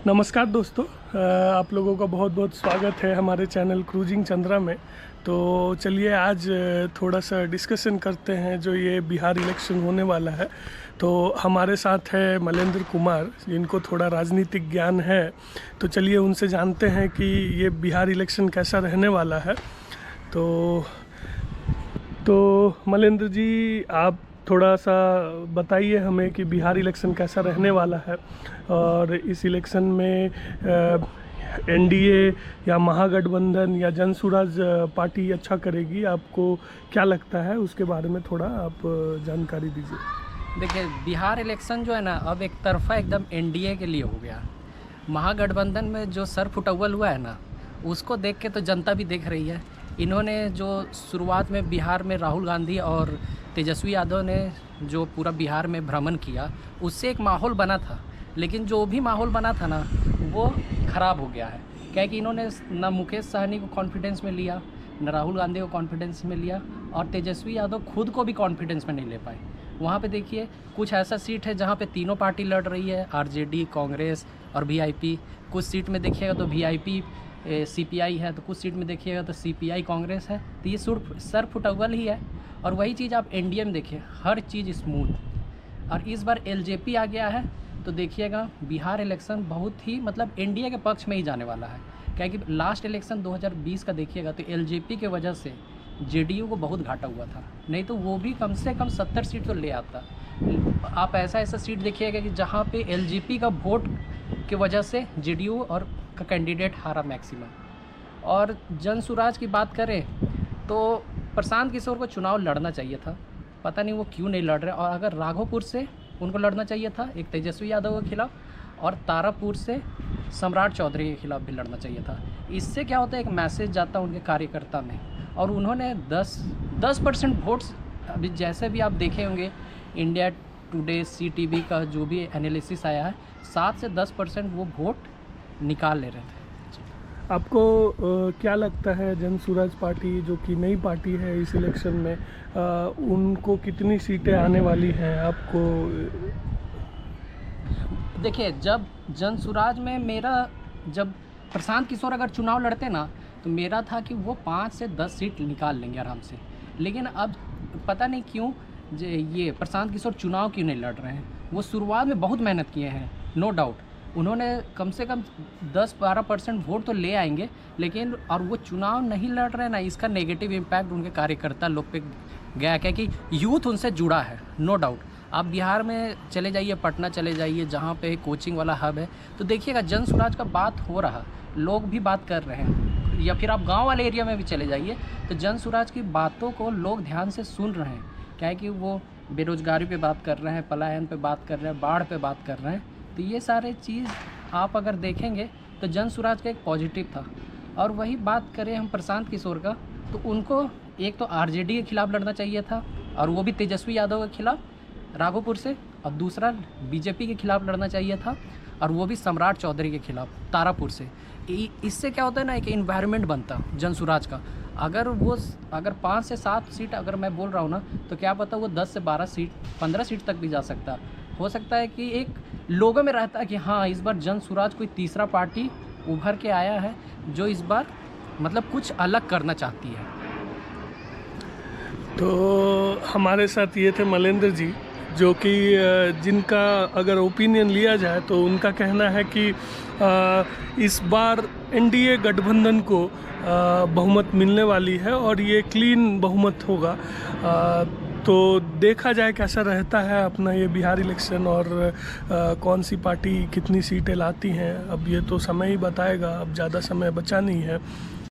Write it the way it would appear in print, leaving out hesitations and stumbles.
नमस्कार दोस्तों, आप लोगों का बहुत बहुत स्वागत है हमारे चैनल क्रूजिंग चंद्रा में। तो चलिए आज थोड़ा सा डिस्कशन करते हैं जो ये बिहार इलेक्शन होने वाला है। तो हमारे साथ है मलेंद्र कुमार, जिनको थोड़ा राजनीतिक ज्ञान है। तो चलिए उनसे जानते हैं कि ये बिहार इलेक्शन कैसा रहने वाला है। तो मलेंद्र जी, आप थोड़ा सा बताइए हमें कि बिहार इलेक्शन कैसा रहने वाला है और इस इलेक्शन में एनडीए या महागठबंधन या जनसुराज पार्टी अच्छा करेगी, आपको क्या लगता है उसके बारे में थोड़ा आप जानकारी दीजिए। देखिए, बिहार इलेक्शन जो है ना, अब एक तरफा एकदम एनडीए के लिए हो गया। महागठबंधन में जो सर फुटअव्वल हुआ है ना, उसको देख के तो जनता भी देख रही है। इन्होंने जो शुरुआत में बिहार में राहुल गांधी और तेजस्वी यादव ने जो पूरा बिहार में भ्रमण किया, उससे एक माहौल बना था। लेकिन जो भी माहौल बना था ना, वो ख़राब हो गया है। क्या कि इन्होंने ना मुकेश सहनी को कॉन्फिडेंस में लिया, न राहुल गांधी को कॉन्फिडेंस में लिया, और तेजस्वी यादव खुद को भी कॉन्फिडेंस में नहीं ले पाए। वहाँ पे देखिए, कुछ ऐसा सीट है जहाँ पे तीनों पार्टी लड़ रही है, आरजेडी, कांग्रेस और वीआईपी। कुछ सीट में देखिएगा तो वीआईपी सीपीआई है, तो कुछ सीट में देखिएगा तो सीपीआई कांग्रेस है। तो ये सर फुटअव्वल ही है। और वही चीज़ आप एनडीए में देखिए, हर चीज़ स्मूथ। और इस बार एलजेपी आ गया है, तो देखिएगा बिहार इलेक्शन बहुत ही एनडीए के पक्ष में ही जाने वाला है। क्या कि लास्ट इलेक्शन 2020 का देखिएगा तो एलजेपी के वजह से जेडीयू को बहुत घाटा हुआ था, नहीं तो वो भी कम से कम 70 सीट तो ले आता। आप ऐसा सीट देखिएगा कि जहाँ पे एलजेपी का वोट की वजह से जेडीयू और का कैंडिडेट हारा मैक्सिमम। और जनसुराज की बात करें तो प्रशांत किशोर को चुनाव लड़ना चाहिए था, पता नहीं वो क्यों नहीं लड़ रहे। और अगर राघोपुर से उनको लड़ना चाहिए था, एक तेजस्वी यादव के खिलाफ, और तारापुर से सम्राट चौधरी के खिलाफ भी लड़ना चाहिए था। इससे क्या होता है, एक मैसेज जाता है उनके कार्यकर्ता में। और उन्होंने 10% वोट्स, अभी जैसे भी आप देखे होंगे इंडिया टुडे CTV का जो भी एनालिसिस आया है, 7 से 10% वो वोट निकाल ले रहे थे। आपको क्या लगता है जनसुराज पार्टी जो कि नई पार्टी है इस इलेक्शन में, उनको कितनी सीटें आने वाली हैं आपको? देखिए, जब जनसुराज में जब प्रशांत किशोर अगर चुनाव लड़ते ना, तो मेरा था कि वो 5 से 10 सीट निकाल लेंगे आराम से। लेकिन अब पता नहीं क्यों ये प्रशांत किशोर चुनाव क्यों नहीं लड़ रहे हैं। वो शुरुआत में बहुत मेहनत किए हैं, नो डाउट। उन्होंने कम से कम 10-12% वोट तो ले आएंगे, लेकिन और वो चुनाव नहीं लड़ रहे ना, इसका नेगेटिव इम्पैक्ट उनके कार्यकर्ता लोग पे गया। क्या कि यूथ उनसे जुड़ा है, नो डाउट। आप बिहार में चले जाइए, पटना चले जाइए, जहाँ पे कोचिंग वाला हब है, तो देखिएगा जनसुराज का बात हो रहा, लोग भी बात कर रहे हैं। या फिर आप गांव वाले एरिया में भी चले जाइए, तो जनसुराज की बातों को लोग ध्यान से सुन रहे हैं। क्या है कि वो बेरोजगारी पे बात कर रहे हैं, पलायन पे बात कर रहे हैं, बाढ़ पे बात कर रहे हैं। तो ये सारे चीज़ आप अगर देखेंगे तो जनसुराज का एक पॉजिटिव था। और वही बात करें हम प्रशांत किशोर का, तो उनको एक तो आरजेडी के खिलाफ लड़ना चाहिए था, और वो भी तेजस्वी यादव के खिलाफ राघोपुर से, और दूसरा बीजेपी के खिलाफ लड़ना चाहिए था, और वो भी सम्राट चौधरी के खिलाफ तारापुर से। इससे क्या होता है ना, एक इन्वायरमेंट बनता जनसुराज का। अगर 5 से 7 सीट अगर मैं बोल रहा हूँ ना, तो क्या पता वो 10 से 12 सीट 15 सीट तक भी जा सकता। हो सकता है कि एक लोगों में रहता है कि हाँ, इस बार जनसुराज कोई तीसरा पार्टी उभर के आया है जो इस बार कुछ अलग करना चाहती है। तो हमारे साथ ये थे मलेंद्र जी, जो कि जिनका अगर ओपिनियन लिया जाए तो उनका कहना है कि इस बार एनडीए गठबंधन को बहुमत मिलने वाली है और ये क्लीन बहुमत होगा। तो देखा जाए कैसा रहता है अपना ये बिहार इलेक्शन, और कौन सी पार्टी कितनी सीटें लाती हैं। अब ये तो समय ही बताएगा, अब ज़्यादा समय बचा नहीं है।